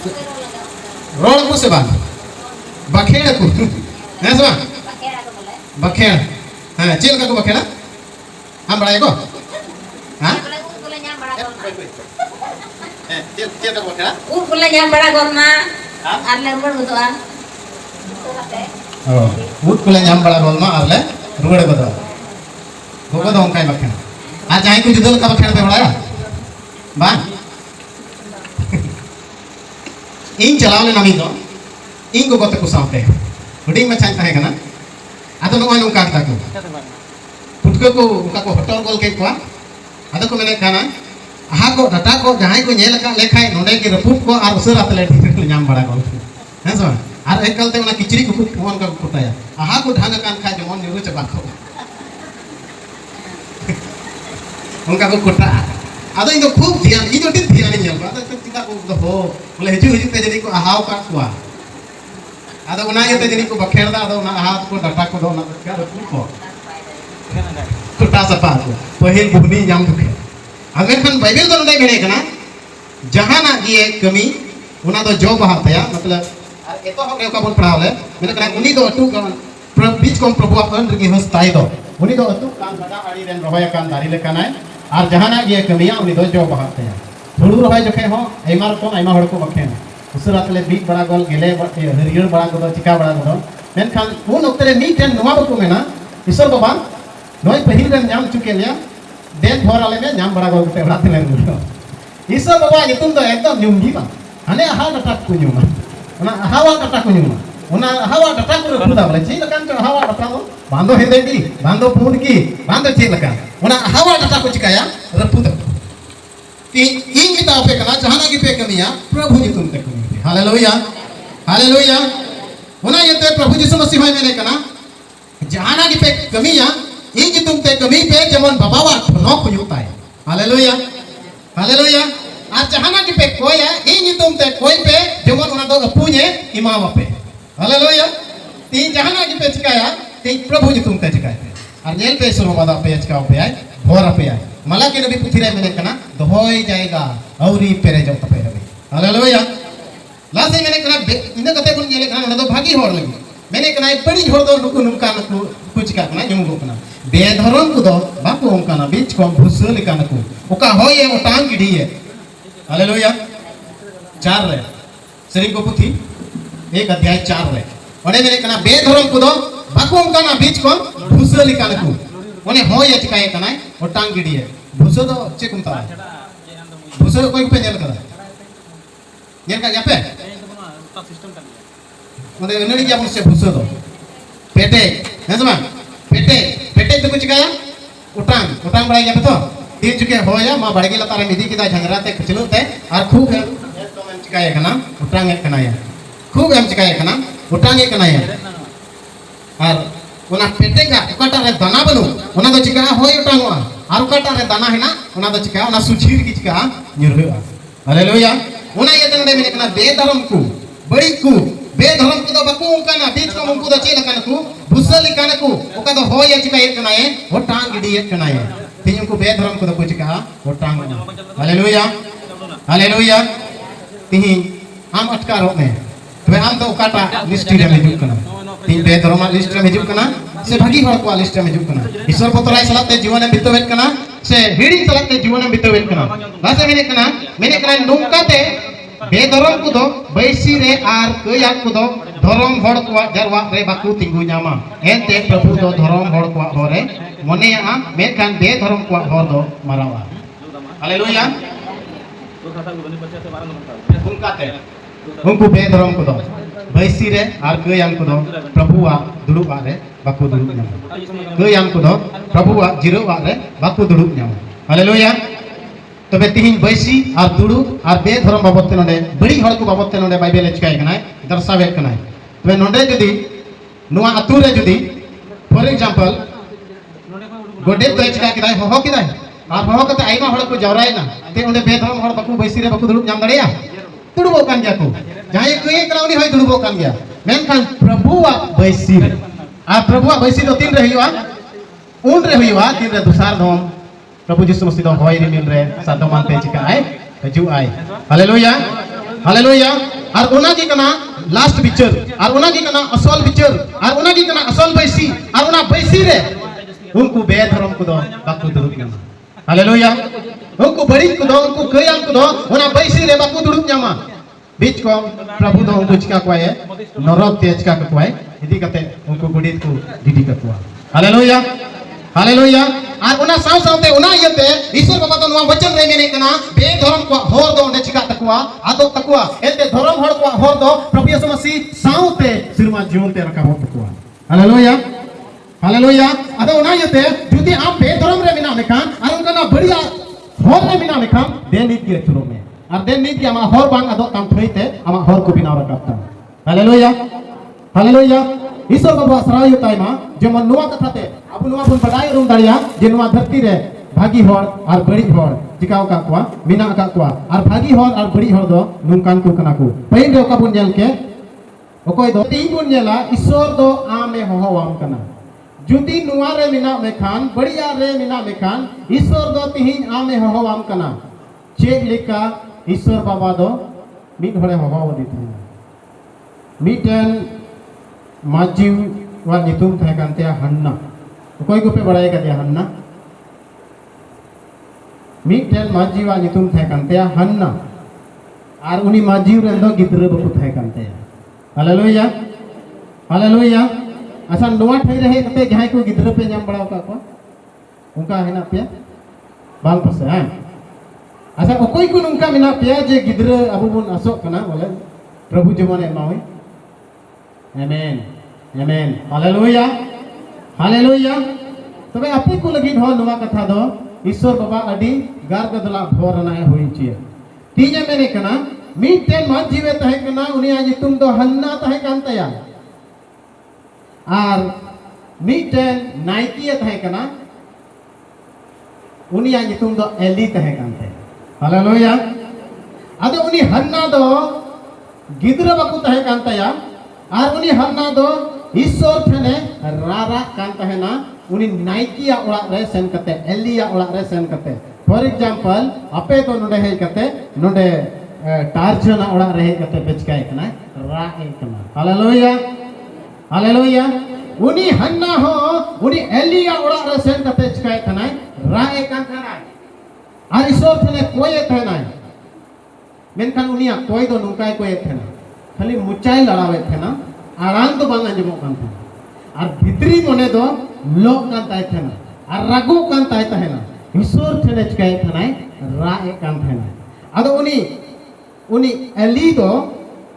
road को से बांध बखेड़ को है सब बखेड़ हाँ चेल का को बखेड़ा हम बड़ा को हाँ चेल का बखेड़ा ऊपर कुले nyam bड़ा gorna arle ruwad godoa ऊट को ले nyam बड़ा गोलमा arle ruwad godoa गोगो दो उनका बखेड़ा आज जाए को जुदल का बखेड़ा पे बड़ा बांध इन चलाव ले नमी दो इन को गोते को सामने हुडिंग में चांद है ना आतो नो anu का को पुटको को उनका को हटोर गोल के को आतो को मैंने कहना आहा को डाटा को जहां को नेल का लेखाय नोडे के रपुट को आर उसर आतले ᱧᱟᱢ बड़ा गोल हैं सो आर एकलते उना किचरी को फोन का कोटाया आहा को ढांग कान खा जमन निरु चबा को उनका को कोटा आदो इन खूब ध्यान इन डी ध्यान ᱧᱮᱞ बा आदो चिता को हो बोले हिजु हिजु ते जनी को आहाव का कुआ आदो उना ये ते जनी को बखेड़ दा आदो उना हाथ को डाटा को दो ना क्या रपुट को कोटा सपा को पहिल बुनी ᱧᱟᱢ दुखे अगर खान बाइबल तो नोडे भेड़े कना जहाना गिए कमी उना तो जो बहातया मतलब एतो हो का बोल पढ़ावले मेने कना उनी तो अटू बीच को प्रभु अपन रगी हस्ताई दो उनी तो अटू कान बड़ा आड़ी रेन रहोय कान दारी ले कनाय और जहाना गिए कमिया उनी तो जो बहातया हुड़ू रहोय जखे हो एमार को आइमा हड़ को बखे उसरातले बीक बड़ा गोल गेले हरियर बड़ा गदो चिका बड़ा गदो मेन खान उन उतरे नी टेन नवा बको मेना ईश्वर बाबा नय पहिल रेन जाम चुके लिया देन भर आले में ᱧᱟᱢ बड़ा गोल ते बड़ा तेले गुलो ईश्वर बाबा नितुम तो एकदम ᱧᱩᱢ गी बा हने आहा डाटा को ᱧᱩᱢᱟ ओना आहावा डाटा को ᱧᱩᱢᱟ ओना आहावा डाटा को रपुदा बोले ची लकान तो आहावा डाटा दो बांधो हेदे की बांधो पून की बांधो ची लकान ओना आहावा डाटा को चिकाया रपुदा कि इन किताब पे कना जहाना की पे कमिया प्रभु नितुम ते कमी हालेलुया हालेलुया ओना यते प्रभु यीशु मसीह में कना जहाना की पे कमिया इन जितुम ते कमी पे जमन बाबावा नो कुयुता है हालेलुया हालेलुया आज जहाना की पे कोई है इन जितुम ते कोई पे जमन उना दो अपुने इमाम पे हालेलुया तीन जहाना की पे चिकाया तीन प्रभु जितुम ते चिकाया और नेल पे सुनो बादा पे चिकाओ पे आए भोर पे आए मला के नबी पुथिरे में कना दोहोय जाएगा औरी पेरे जो पे रवि हालेलुया लासे मैंने कना इन कते कुन नेले कना उना दो भागी होड़ लगी मैंने कना बड़ी होड़ दो नुकु नुका नुकु कुछ का कना जमुगो कना बेधरम को दो बाको उनका बीच को भुसल का नको ओका होय ओटांग गिडी है हालेलुया 4 रे सरी को पुथी 1 अध्याय 4 रे ओने मेरे कना बेधरम को दो बाको उनका बीच को भुसल का नको ओने होय चिकाय कना ओटांग गिडी है भुसो दो चेकुमता भुसो कोई पे नेल करा नेल का यापे सिस्टम का ओने एनडी क्या मुझसे भुसो दो पेटे है समा पेटे पेटे तो कुछ गया उटांग उटांग बड़ा गया तो तीन चुके होया मा बड़गे लतारे मिदी किदा झंगरा ते खचलुते और खूब है तो हम चिकाय कना उटांग एक कनाया खूब हम चिकाय कना उटांग एक कनाया और उना पेटे का उकाटा रे दाना बनु उना तो चिका होय उटांगवा और उकाटा रे दाना है ना उना तो चिका उना सुचीर की चिका निरहुआ हालेलुया उना ये तंदे में कना बेधर्म को बड़ी को बेधर्म को तो बकू कना बीच को मुंकु द चेल कना को भुसल कना को ओका तो होय चिका एक कना है वो टांग गिडी एक कना है तीन को बेधर्म को तो कुछ कहा वो टांग हालेलुया हालेलुया तीन हम अटकारो में तो हम तो काटा लिस्ट रे में जुक कना तीन बेधर्म लिस्ट में जुक कना से भागी हर को लिस्ट में जुक कना ईश्वर पतराय सलाते जीवन में बितवेत कना से हिड़ी सलाते जीवन में बितवेत कना लासे मैंने कना नुंकाते बेधरम को दो बैसी रे आर कया को दो धरम हड़ को जरवा रे बाकू तिंगु न्यामा एते प्रभु दो धरम हड़ को होरे मने आ मेखान बेधरम को हड़ दो मारावा हालेलुया उनको बेधरम को दो बैसी रे आर कया को दो प्रभुआ दुडुबा रे बाकू दुडुब न्यामा कया को दो प्रभुआ जिरोवा रे बाकू दुडुब न्यामा हालेलुया तबे तीन बैसी और दुडू और बेधर्म बाबत ते नडे बड़ी हड़ को बाबत ते नडे बाइबल चिकाय कनाय दर्शावे कनाय तबे नडे जदी नुआ अतु रे जदी फॉर एग्जांपल गोडे तो चिकाय कनाय हो किदाय और हो कते आइमा हड़ को जवराय ना ते ओंडे बेधर्म हड़ बाकू बैसी रे बाकू दुडू नाम दड़िया दुडुबो कान गया को जाय कई कराउनी होय दुडुबो कान गया मेनखान प्रभुआ बैसी रे आ प्रभुआ बैसी तो तीन रे हुआ उन रे हुआ तीन रे दुसार धम प्रभु यीशु मसीह दो होय रे मिल रे सादो मान पे चिका आए हजू आए हालेलुया हालेलुया और उना की कना लास्ट बिचार और उना की कना असल बिचार और उना की कना असल बैसी और उना बैसी रे उनको बेधर्म को दो बाकु दुरुप ᱧᱟᱢᱟ हालेलुया उनको बड़ी को दो उनको कयाम को दो उना बैसी रे बाकु दुरुप ᱧᱟᱢᱟ बीच को प्रभु दो उनको चिका कोए नरक ते चिका कोए इदी कते उनको गुडित को दीदी कतवा हालेलुया हालेलुया और उना साव सावते उना यते ईश्वर बाबा तो नुआ वचन रे मेने कना बेधर्म को होर दो ने चिका तकवा आदो तकवा एते धर्म होर को होर दो प्रभु यीशु मसीह सावते सिरमा जीवन ते रखा हो तकवा हालेलुया हालेलुया आदो उना यते जुदी आप बेधर्म रे मिना मेखान और उनका बढ़िया होर रे मिना मेखान दे नीत के चुरो में और दे नीत के आमा होर बांग आदो ताम थइते आमा होर को बिना रखता हालेलुया हालेलुया ईश्वर बाबा सराय होताय मा जेमन नुआ कथाते अब नुआ बन बडाय रुम दाड़िया जे नुआ धरती रे भागी होर और बड़ी होर चिकाव का कुआ मिना का कुआ और भागी होर और बड़ी होर दो नुनकान को कना को पहिल रे का बुन जेल के ओकोय दो तीन बुन जेला ईश्वर दो आमे होवाम कना जुदी नुआ रे मिना मेखान बढ़िया रे मिना मेखान ईश्वर दो तिहिन आमे होवाम कना चेक लेका ईश्वर बाबा दो मिट हरे होवाव दित मिटन माजीव वा नितुम थे कांते हन्ना कोई को पे बड़ाई का दिया हन्ना मिटन माजीव वा नितुम थे कांते हन्ना और उनी माजीव रे दो गिद्र बकु थे कांते हालेलुया हालेलुया अच्छा नोआ ठई रहे कते जहां को गिद्र पे नाम बड़ाव का को उनका है ना पे बाल पसे है अच्छा कोई को उनका मिना पे जे गिद्र अबु बुन असो कना बोले प्रभु जमने मावे आमेन आमेन हालेलुया हालेलुया तबे आपे को लगी हो नवा कथा दो ईश्वर बाबा अडी गार गदला भोरना होई छिए तीजे मेने कना मीटेन मा जीवे तहे कना उनी आज तुम दो हन्ना तहे कांतया आर मीटेन नाइकी तहे कना उनी आज तुम दो एली तहे कांते हालेलुया आदो उनी हन्ना दो गिद्र बाकु तहे कांतया और उनी हन्ना दो ईश्वर ठने रारा कान तहेना उनी नाइकिया ओड़ा रे सेन कते एलिया ओड़ा रे सेन कते फॉर एग्जांपल अपे तो नोडे हे कते नोडे टार्जना ओड़ा रे हे कते बेचकाय कना रा ए कना हालेलुया हालेलुया उनी हन्ना हो उनी एलिया ओड़ा रे सेन कते चिकाय कना रा ए कान थाना और ईश्वर ठने कोय थना मेनखान उनिया कोय दो नुकाय कोय थना खाली मुचाई लड़ावे थे ना आराम तो बांग अंजमो कान था और भितरी मने दो लोक कान ताय थे ना और रागो कान ताय थे ना ईश्वर ठने चिकाय थे ना रा ए कान थे ना आदो उनी एली दो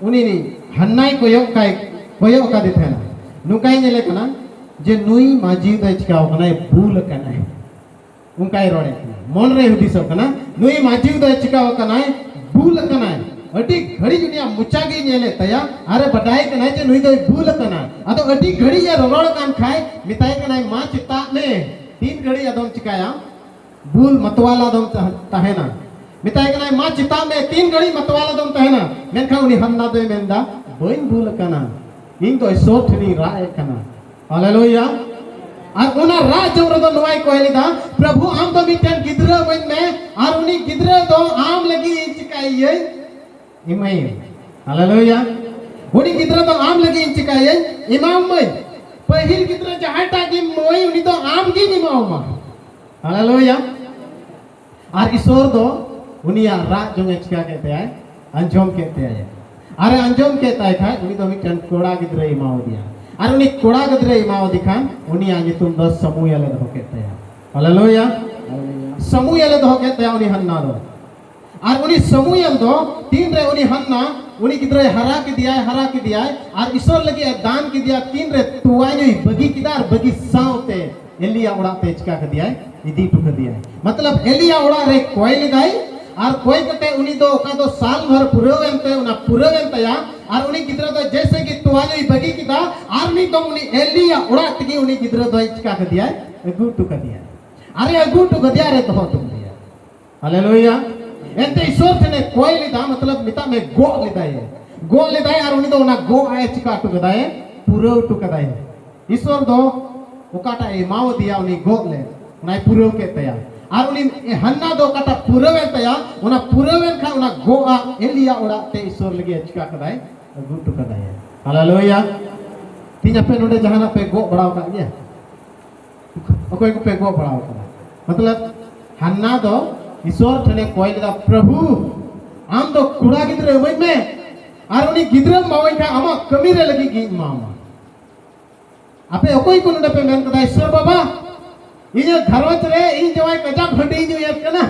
उनी नी हन्नाई कोयो का दे थे ना नुकाई नेले कना जे नुई माजी दो चिकाव कना भूल कना उनकाई रोड़े मन रे हुदिसो कना नुई माजी दो चिकाव कना भूल कना अटी घड़ी दुनिया मुचागी नेले तया अरे बटाई कना जे नुई दो भूल कना अतो अटी घड़ी ये रोड़ कान खाए मिताई कना मा चिता ने तीन घड़ी अदम चिकाया भूल मतवाला दम तहेना मिताई कना मा चिता में तीन घड़ी मतवाला दम तहेना मेनखा उनी हन्ना दो मेंदा बइन भूल कना इन तो सोठनी राय कना हालेलुया और उना रा जवर दो नवाई कोहेलिदा प्रभु आम तो मिटन गिद्र बइन में और उनी गिद्र दो आम लगी चिकाई इमाई हालेलुया उनी गिद्र तो आम लगी चिकाई इमाम में पहिल गिद्र जहाटा की मोई उनी तो आम की इमाम हालेलुया और ईश्वर दो उनी रा जोंगे चिका कहते हैं अंजोम कहते हैं अरे अंजोम कहता है खाए उनी तो मिटन कोड़ा गिद्र इमाम दिया और उनी कोड़ा गिद्र इमाम दिखान उनी आज तुम 10 समूह ले दो कहते हैं हालेलुया समूह ले दो कहते हैं उनी हन्ना दो और उनी समूह दो तीन रे उनी हन्ना उनी गिद्र हरा के दिया और ईश्वर लगी दान की दिया तीन रे तुआई बगी किदार बगी सावते एलिया उड़ाते चिका के दिया इदी टुक दिया मतलब एलिया उड़ा रे कोई लिदाई और कोई कते उनी दो का दो साल भर पुरवेंते उना पुरवेंतया और उनी गिद्र दो जैसे कि तुआई बगी किदा और नी तो उनी एलिया उड़ा तगी उनी गिद्र दो चिका के दिया अगु टुक दिया अरे अगु टुक दिया रे तो टुक दिया हालेलुया एंते ईश्वर ठने कोई लिदा मतलब मिता में गो लिदाय और उनी दो ना गो आए चिका टुक दाए पुरव टुक दाए ईश्वर दो ओकाटा ए माव दिया उनी गो ले नाय पुरव के तया और उनी हन्ना दो कटा पुरवेन तया उना पुरवेन खा उना गोआ एलिया ओड़ा ते ईश्वर लगे चिका कदाय अगु टु कदाय हालेलुया तीन पे नोडे जहाना पे गो बड़ाव का गया ओकोय को पे गो बड़ाव का मतलब हन्ना दो ईश्वर ठने कोई लगा प्रभु आम दो कुड़ा गिद्रे वई में और उनी गिद्रे मावई का आमा कमी रे लगी गी मामा आपे ओकोय को नोडे पे मेन कदा ईश्वर बाबा इजे घरवच रे इन जवाय कजा भंडी जो याद कना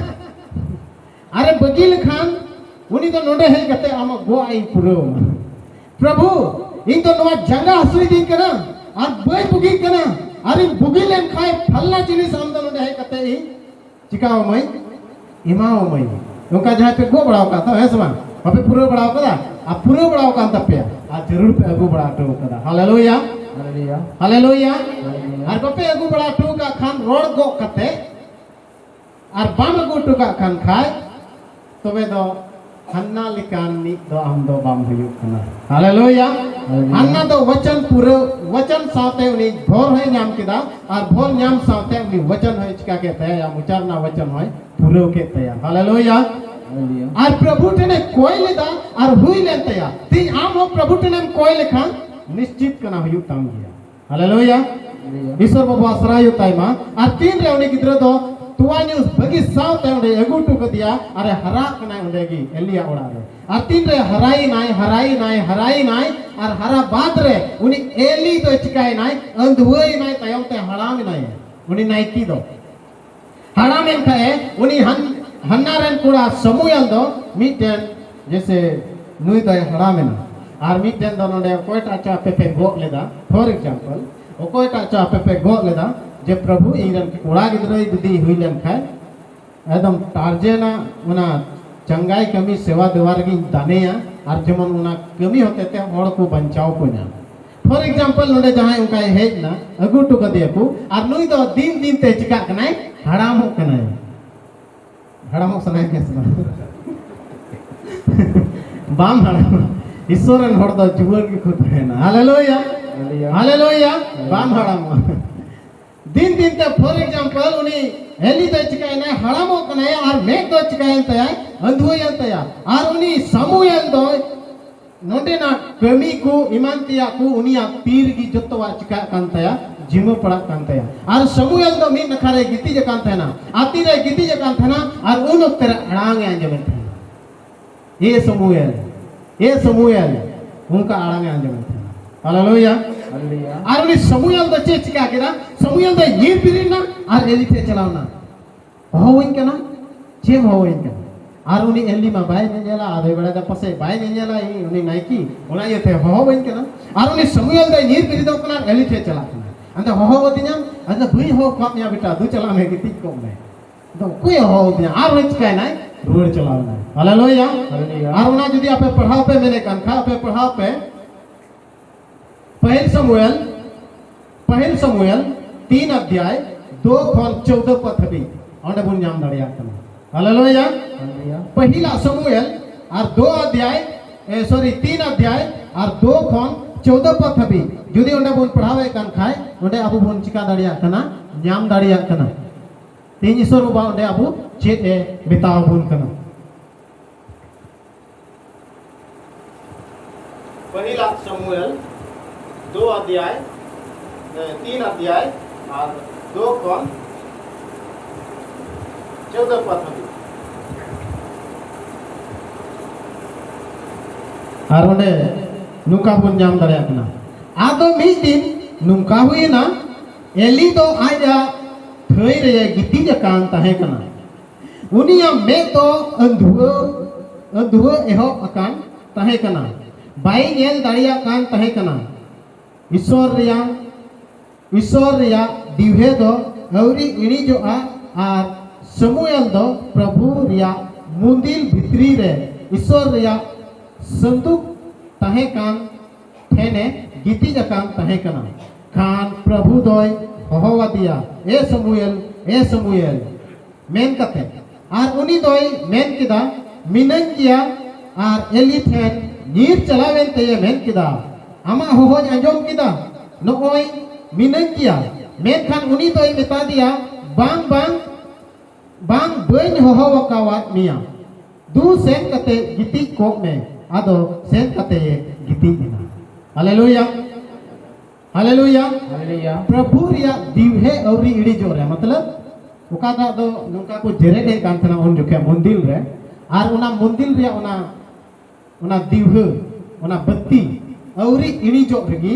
अरे बगिल खान उनी तो नोडे हे कते आमा गो आई पुरो प्रभु इन तो नवा जंगा हसरी दिन कना और बय बुगी कना अरे बुगी लेन खाए फल्ला जिनिस आम तो नोडे हे कते इ चिकाओ मई इमाओ मई उनका जहां पे गो बड़ाव का था है समा अबे पुरो बड़ाव कदा आ पुरो बड़ाव का तपया आ जरूर पे अगु बड़ा तो कदा हालेलुया हालेलुया हालेलुया और बपे अगु बड़ा टू का खान रोड गो कते और बाम अगु टू का खान खाए तबे दो हन्ना लिकान नि दो हम दो बाम हुयु कना हालेलुया हन्ना दो वचन पूरे वचन साथे उनी भोर है नाम किदा और भोर नाम साथे उनी वचन है चिका के तय या उच्चारणा वचन है पूरे के तय हालेलुया और प्रभु ने कोई लेदा और हुई ले तय ती आम हो प्रभु ने कोई लेखा निश्चित कना हुयु तम गया हालेलुया ईश्वर बाबा आश्रय ताइमा और तीन रे उनी गिद्र दो तुआ न्यूज़ बगी साउथ उंडे अगु टू कदिया अरे हरा कना उंडेगी एलिया ओड़ा रे और तीन रे हराई नाय और हरा बाद रे उनी एली तो चिकाय नाय अंधुई नाय तायम ते हराम नाय उनी नाइकी दो हराम एन खाए उनी हन्ना रेन कुड़ा समूयल दो मीटेन जैसे नुई दो हराम ना और मीटेन दो नोडे कोयटा चा पे गो लेदा फॉर एग्जांपल ओकोयटा चा पे गो लेदा जे प्रभु इरन कोड़ा गिद्रे दुदी हुई लेन खाए एकदम टार्जेना उना चंगाई कमी सेवा देवार की दानेया और जमन उना कमी होते ते और को बचाव को ना फॉर एग्जांपल नोडे जहां उनका हेज ना अगु टू कदिया को और नुई दो दिन दिन ते चिका कनाय हराम कनाय हराम सनाय के बाम हराम ईश्वरन हर दो जुवर की खुद है ना हालेलुया हालेलुया बाम हराम दिन दिन ते फॉर एग्जांपल उनी एली तो चिकाय ना हरामो कनाय और मेघ तो चिकाय तया अंधुयन तया और उनी समूयल दो नोटे ना कमी को ईमानतिया को उनिया तीर की जत्तवा चिका कान तया जिमो पड़ा कान तया और समूयल दो मी नखारे गिति ज कान थना आती रे गिति ज कान थना और उन तेरे अड़ांग आंजम थे ये समूयल उनका अड़ांग आंजम थे हालेलुया और उनी समूयल दो चे चिका केदा समूयल दो ये पिरिना और एली थे चलावना होइन केना चेम होइन केना और उनी एली मा बाय नेला आधे बड़ा दा पसे बाय नेला ई उनी नाइकी उना ये थे होइन केना और उनी समूयल दो ये पिरि दो कना एली थे चलावना अंदे हो वदिना अंदे भई हो कम या बेटा दु चला में किति को में तो कोई हो दिया और चिका ना रोड चलावना हालेलुया और उना जदी आपे पढ़ाओ पे मैंने कान खा पे पढ़ाओ पे पहल समुएल 3 अध्याय 2 खन 14 पद हबी ओंडे बुन नाम दड़िया कना हालेलुया पहला समुएल और 2 अध्याय 3 अध्याय और 2 खन 14 पद हबी जदी ओंडे बुन पढ़ावे कान खाए ओंडे अबु बुन चिका दड़िया कना नाम दड़िया कना तीन ईश्वर बाबा ओंडे अबु चेत ए बिताव बुन कना पहला समुएल 2 अध्याय 3 अध्याय और 2 खन 14 पद और ओंडे नुका बुन नाम दड़िया कना आदो मी दिन नुका हुई ना एली दो आया थई रे गिति जकान ताहे कना उनिया में तो अंधुओ एहो अकान ताहे कना बाई नेल दड़िया कान ताहे कना ईश्वर रिया दिवे दो अवरी इणी जो और समूएल दो प्रभु रिया मुंदिल भित्री रे ईश्वर रिया संदूक ताहे कान थेने गिति जकान ताहे कना खान प्रभु दोय होवा दिया ए समूएल मेन कते और उनी दोय मेन किदा मिनन किया और एली थेन नीर चलावेन ते मेन किदा आमा होहो अंजम किदा नोय मिनन किया मेन खान उनी दोय बता दिया बांग bang bain hoho wakawat mia du sen kate giti kok me ado sen kate giti dina haleluya haleluya hallelujah प्रभु रिया दिवहे अवरी इडी जोरे मतलब उकादा दो नुका को जेरे दे कांतना उन जोखे मंदिर रे आर उना मंदिर रे उना दिवह उना बत्ती अवरी इडी जो रगी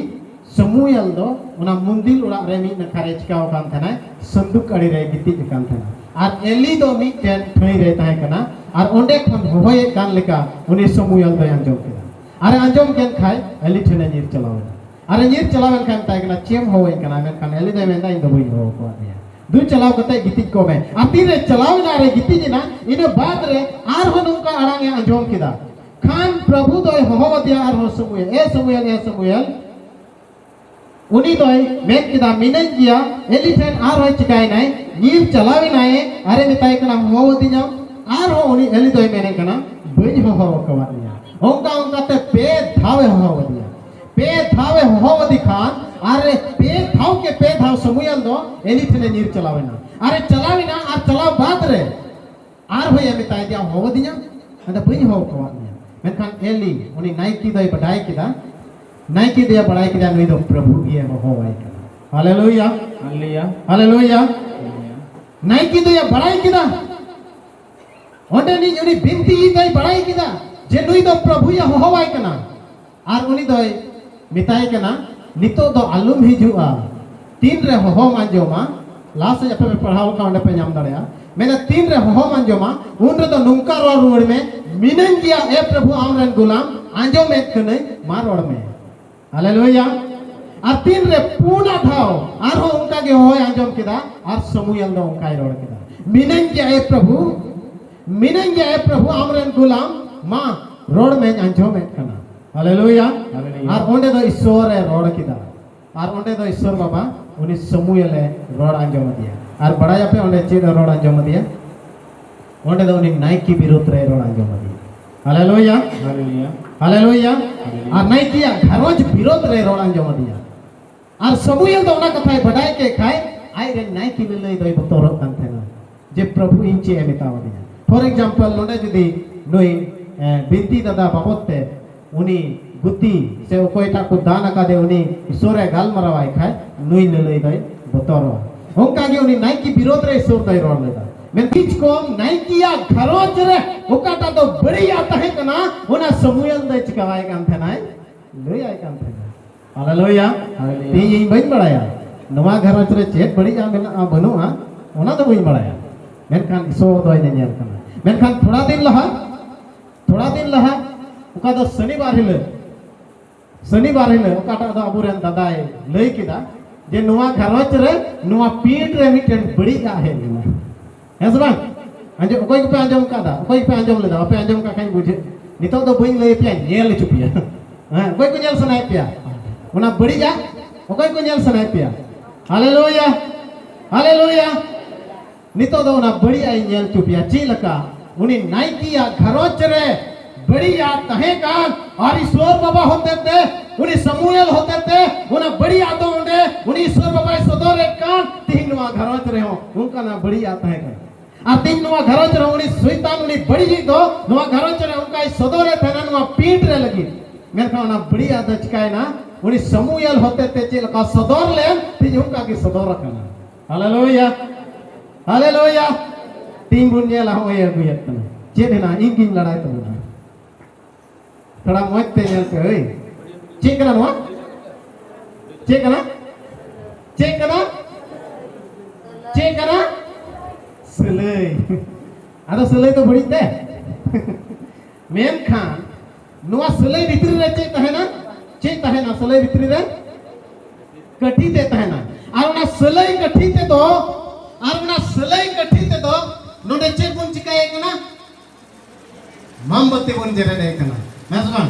समुयल दो उना मंदिर उड़ा रे मी नखारे चिकाव कांतना संदूक अड़ी रे गिति कांतना आर एली दो मी टेन थई रे ताहे कना आर ओंडे खन होय कान लेका उनी समुयल दो अंजम केदा आर अंजम केन खाय एली ठने निर चलावे अरे नीर चलावन खान ताई कना चेम होवे कना मेन खान एली दे मेंदा इन दो बुई हो को दिया दु चलाव कते गिति को में आती रे चलाव ना रे गिति जिना इन बाद रे आर हो नुका अड़ांगे अंजोम किदा खान प्रभु दो होवदिया आर हो समुएल उनी दो मेन किदा मिनन किया एली ठेन आर हो चिकाय नाय नीर चलावे नाय अरे मिताई कना होवदिया आर हो उनी एली दो मेने कना बुई हो को दिया ओंका ओंका ते पे धावे होवदिया पे धावे होवदी खान अरे पे धाव के पे धाव समुयल दो एली ठने नीर चलावेना अरे चलाविना आर चलाव बाद रे आर होय मिताई दिया होवदिया अंदा बई हो कवानिया मेनखान एली उनी नाइकी दई बडाई किदा नाइकी दिया बडाई किदा नुई दो प्रभु ये होवाई कना हालेलुया हालेलुया हालेलुया नाइकी दिया बडाई किदा ओंडे नी उनी बिनती दई बडाई किदा जे नुई दो प्रभु ये होवाई कना आर उनी दई मिताई कना नितो दो आलुम हिजुआ तीन रे हो मांजोमा लास्ट जब पे पढ़ाओ का ओंडे पे नाम दड़या मैंने तीन रे हो मांजोमा उन रे तो नुंका रोड में मिनन किया ए प्रभु आमरन गुलाम आंजो में कने मार रोड में हालेलुया आ तीन रे पूना थाओ आर हो उनका के होय आंजोम किदा आर समुयल दो उनका रोड किदा मिनन किया ए प्रभु आमरन गुलाम मा रोड में आंजो में कना हालेलुया आर ओंडे दो ईश्वर ए रोड किदा आर ओंडे दो ईश्वर बाबा उनी समुयल ए रोड आंजो दिया आर बड़ाया पे ओंडे चेद रोड आंजो दिया ओंडे दो उनी नाइकी विरोध रे रोड आंजो दिया हालेलुया हालेलुया हालेलुया आर नाइकिया घरोज विरोध रे रोड आंजो दिया आर समुयल दो ओना कथाय बडाय के खाय आई रे नाइकी लई दई बतोर कान थेना जे प्रभु इंचे ए मेताव दिया फॉर एग्जांपल नोडे जदी नोई बिनती दादा बाबते उनी गुती से कोईटा को दान का दे उनी ईश्वरे गाल मरावाय खाय नुई लई दई बतोर होंका गे उनी नाइकी विरोध रे ईश्वर दई रोड लेदा मैं किच को नाइकिया घरोज रे ओकाटा तो बढ़िया तहे कना ओना समुयल दई चिकावाय कान थेनाय लई आय कान थेना हालेलुया ती इन बइन बड़ाया नवा घरोज रे चेत बढ़िया मेना बनुआ ओना तो बइन बड़ाया मेनखान ईश्वर दई ने नेल कना मेनखान थोड़ा दिन लहा उका दो शनिवार हिले उकाटा दो अबुरेन दादाय लई किदा जे नवा घरोज रे नवा पीठ रे मिटेन बढ़िया है हेस बांग अंजो कोई पे अंजम कादा कोई पे अंजम लेदा पे अंजम का काई बुझे नितो दो बइन लई पिया नेल चुपिया हां कोई को नेल सनाय पिया ओना बढ़िया कोई को नेल सनाय पिया हालेलुया हालेलुया नितो दो ना बढ़िया नेल चुपिया ची लका उनी नाइकिया घरोज रे बढ़िया तहे कान और ईश्वर बाबा होते थे उनी समुएल होते थे उना बढ़िया तो उन्हें उनी ईश्वर बाबा सदोरे कान तीन नवा घरोज रे हो उनका ना बढ़िया तहे कान आ तीन नवा घरोज रे उनी शैतान उनी बड़ी दो नवा घरोज रे उनका सदोरे थे ना नवा पीठ रे लगी मेरे का ना बढ़िया दचकाय ना उनी समुएल होते थे चेल का सदोर ले ती उनका की सदोर कना हालेलुया हालेलुया तीन बुनिया ला हो ये गुयत ना चेल ना इंगिन लड़ाई तो थोड़ा मोते नेल के ओय चेक कना नो चेक कना सलई आदो सलई तो बड़ी दे मेन खान नोआ सलई भितरी रे चेक तहे ना सलई भितरी रे कठी ते तहे ना आर ओना सलई कठी ते दो नोडे चेक बुन चिकाय कना मोमबत्ती बुन जेरे दे कना मेजबान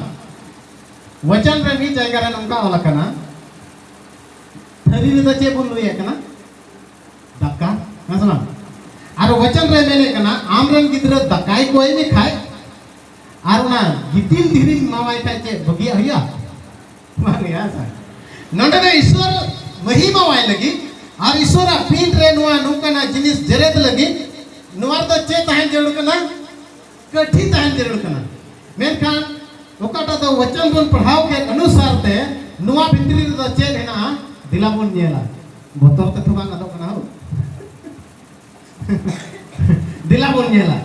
वचन रे नी जायगा रे नंका होला कना थरी रे चे बुन लुय कना दक्का मेजबान आर वचन रे मेने कना आमरन गिद्र दकाई कोई में खाय आर ना गितिल धीरी मावाय था चे बगिया हया माने आसा नंदे दे ईश्वर महिमा वाय लगी आर ईश्वर पीठ रे नुआ नुकना जिनिस जरेत लगी नुआर दो चे तहन जरूर कना कठी तहन जरूर कना मेनखान ओकाटा दो वचन बन पढ़ाव के अनुसार ते नुआ भितरी दो चे हेना दिला बन नेला बोतर ते तो बांग आदो कना हो दिला बन नेला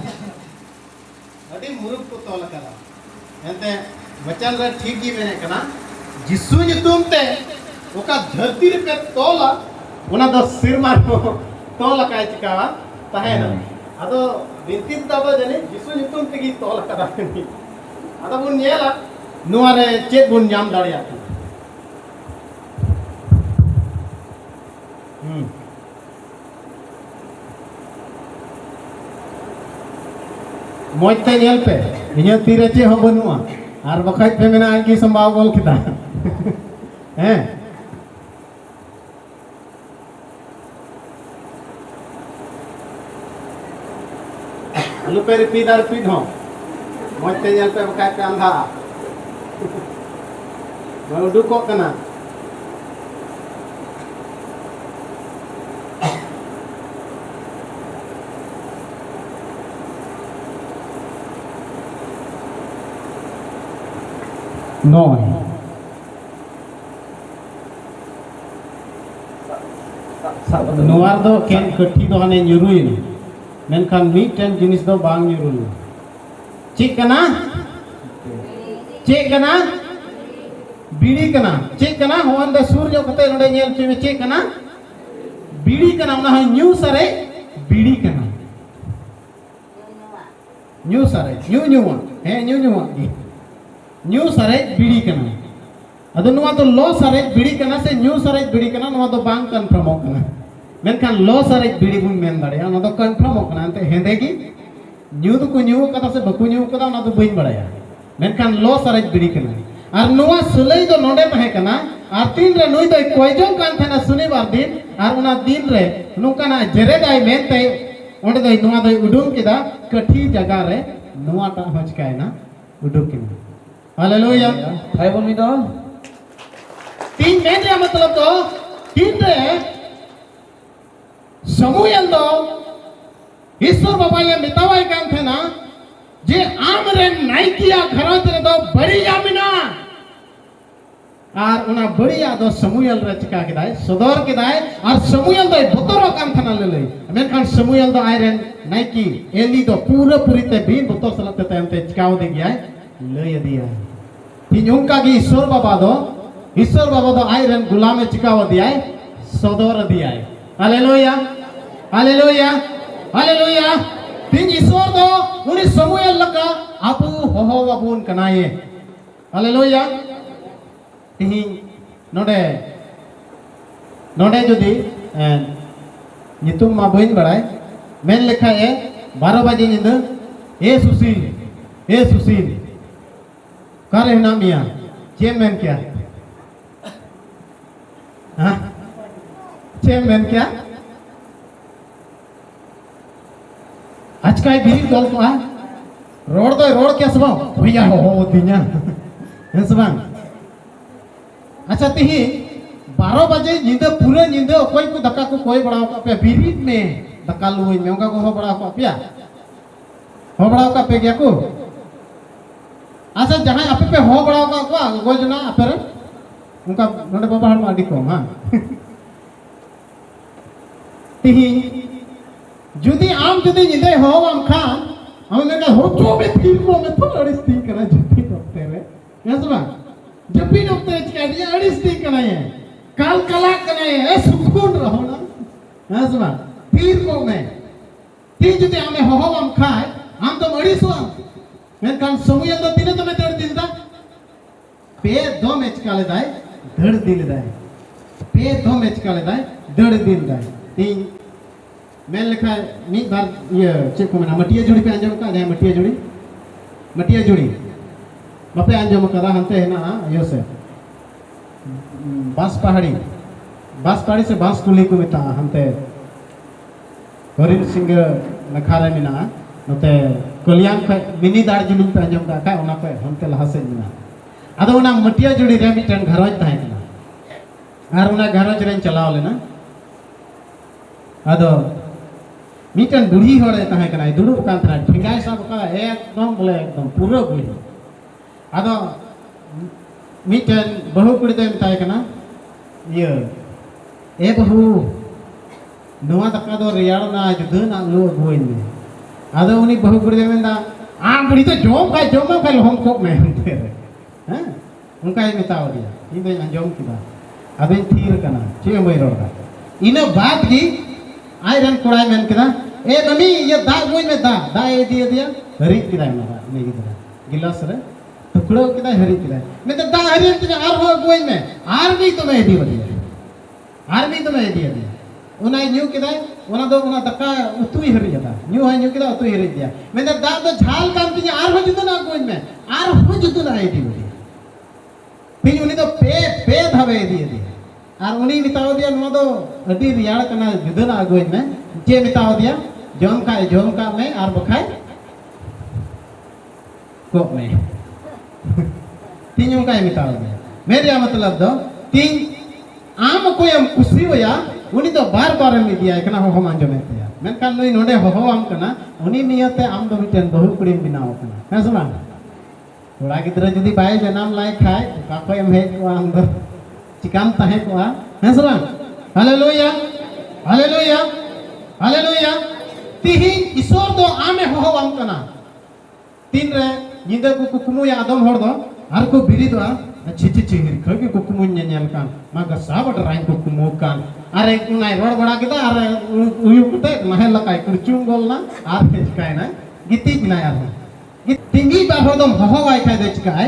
अडी मुरुक को तोल करा एंते वचन रे ठीक ही मेने कना जिसु नितुम ते ओका धरती पे तोला उना दो सिर मार को तोल काय चिकावा तहेना अदो बिंतिन तब जने जिसु नितुम तेगी तोल करा नि अदो बुन नेला नुआ रे चेक बुन नाम दाड़िया मोजते नेल पे इन्हें तीरे चे हो बनुआ आर बखाई पे मेना आगे संभाव बोल किता हैं आलू पे रिपीट हो मोजते नेल पे बखाई पे अंधा मैं उडुको कना नॉय नुआर दो केन कठी दो हने ᱧᱩᱨᱩᱭᱮᱱᱟ मेनखान मीटन जिनिस दो बांग ᱧᱩᱨᱩᱭᱮᱱᱟ चेक कना बीड़ी कना चेक कना होन दे सूर्य कते नडे नेल चुमे चेक कना बीड़ी कना उना न्यू सरे बीड़ी कना न्यू सरे न्यू हे न्यू न्यू सरे बीड़ी कना अदो नुआ तो लो सरे बीड़ी कना से न्यू सरे बीड़ी कना नुआ तो बांग कन्फर्म होकना मेनखान लो सरे बीड़ी बुन मेन दाड़िया नुआ तो कन्फर्म होकना अंते हेंदे की न्यू तो को न्यू कदा से बकु न्यू कदा नुआ तो बइन बड़ाया मेनखान लो सरे बीड़ी कना और नुआ सुलई तो नोडे तहे कना और तीन रे नुई तो कोयजो कान थेना शनिवार दिन और उना दिन रे नुकाना जेरेदाई मेनते ओंडे दो नुआ दो उडुम किदा कठी जगह रे नुआ टा हचकायना उडुम किना हालेलुया भाई बोल मी तो तीन मेन रे मतलब तो तीन रे समूएल दो ईश्वर बाबा ये मितावाई कान थे ना जे आम रे नाइकिया घरत रे दो बड़ी यामिना और उना बड़िया दो समूएल रे चिका केदाय सदर केदाय और समूएल दो बतरो कान थना ले मेनखान समूएल दो आयरन नाइकी एली दो पूरा पूरी ते बीन बतर सलते तमते चिकाव दे गया लय दिया तीन उनका की ईश्वर बाबा दो आयरन गुलाम चिकाव दिया सदर दिया हालेलुया हालेलुया हालेलुया तीन ईश्वर दो उनी समूएल लगा आपू हो बाबून कनाये हालेलुया तीन नोडे जुदी नितुम मा बइन बड़ाय मेन लेखा ए 12 बजे निंद ए सुशील करे ना मिया चेयरमैन क्या हाँ चेयरमैन क्या आज का भी दल तो आ रोड क्या सब भैया हो दिना है सब अच्छा तिही 12 बजे निंदा पूरे निंदा कोई को धक्का को कोई बड़ा का पे बिरीद में धक्का लुई में उनका को हो बड़ा का पिया हो बड़ा का पे गया को अच्छा जहां आप पे हो बड़ा का को गोजना अपर उनका नोडे बाबा हर माडी को हां तिही जुदी आम जुदी निंदे हो आम खान हमने का हो जो में फिर को में तो अड़ी स्थिर करा जुदी डॉक्टर है यस बा जब भी डॉक्टर क्या दिया अड़ी स्थिर करा है काल कला करा है सुकून रहो ना यस बा फिर को में तीन जुदी हमें हो आम खाए हम तो अड़ी सो मैं काल समूह तो तीन तो मैं दर्द दिलदा पे दो मैच काले दाए धड़ दिल दाए पे दो मैच काले दाए धड़ दिल दाए तीन मैं लिखा मीत बार ये चेक को मैंने मटिया जुड़ी पे अंजम का जाए मटिया जुड़ी बापे अंजम का हंते है ना यो से बांस पहाड़ी से बांस कुली को मिता हंते हरिन सिंह नखारे मिना नते कलियान पे मिनी दाड़ जुलुम पे अंजम का उना पे हंते लहासे मिना आदो उना मटिया जुड़ी रे मिटन घरज ताहे ना आर उना घरज रेन चलाव लेना आदो मीटन बुढ़ी होड़े तहे कना दुड़ुब कान तरा ठिंगाय साब का एकदम बोले एकदम पूरा बुढ़ी आदो मीटन बहु कुड़ी दे तहे कना ये ए बहु नवा दका दो रियाड़ ना जुदे ना लो गोइन में आदो उनी बहु कुड़ी दे मेंदा आ बुढ़ी तो जोम का लोम को में हैं उनका ही मिताव दिया इन दे अंजोम किदा अबे थीर कना चे मई रोड़ा इना बात की आई रन कोड़ाई मेन किदा ए मम्मी ये दा गोई में दा ए दिया हरी किदा ना ने किदा गिलास रे टुकड़ो किदा हरी किदा मैं तो दा हरी किदा आर हो गोई में आर भी तो मैं दी दिया आर भी तो मैं दिया उना न्यू किदा उना दो उना दका उतुई हरी जदा न्यू है न्यू किदा उतुई हरी दिया मैं तो दा तो झाल काम तिया आर हो जुतो ना गोई में आर हो जुतो ना ए दी फिर उनी तो पे धावे दिया और उनी मिताव दिया नो दो अडी रियाड़ कना जुदा ना गोई में जे मिताव दिया जोम का में और बखाय को में तीन उनका मिताव दिया मेरा मतलब दो तीन आम कोई हम खुशी होया उनी तो बार में दिया कना हो हम अंजो में दिया मैं कान नई नोडे हो आम कना उनी नियते आम दो मिटन बहु कुड़ी बिनाव कना है सुना थोड़ा गिद्रा जदी बाय जनाम लाय खाय काको एम हे को आम दो चिकाम तहे को है सुना हालेलुया हालेलुया हालेलुया तिही ईश्वर दो आमे हो आम कना तीन रे निंदा को कुकुमु या आदम होड़ दो आर को बिरी दो अच्छी हिर खगे कुकुमु न्याल कान मागा साबट राइन कुकुमु कान अरे उनाय रोड बड़ा किदा अरे उयु कुते महल लकाय कुचुंग गोलना आर हेचकाय ना गिति बिना यार tinggi bahodom hoho ai khai de chikai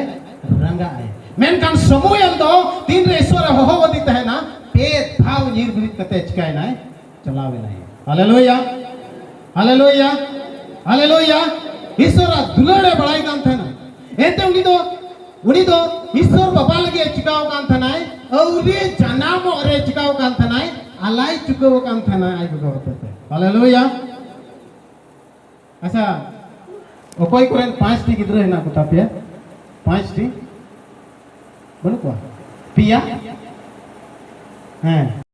ranga ai men kan somoyam do tin re iswara hoho wadi tahena pe thaw nir birit kate chikai nai chalawe nai haleluya haleluya haleluya iswara dulade badai kan thena ete uni do iswar baba lagi chikao kan thanai aure janamo are chikao kan thanai alai chukao kan thanai ai go haleluya acha ओकोई कोरेन 5 टी गिद्रे है ना कुटा पे 5 T बोलो को पिया हैं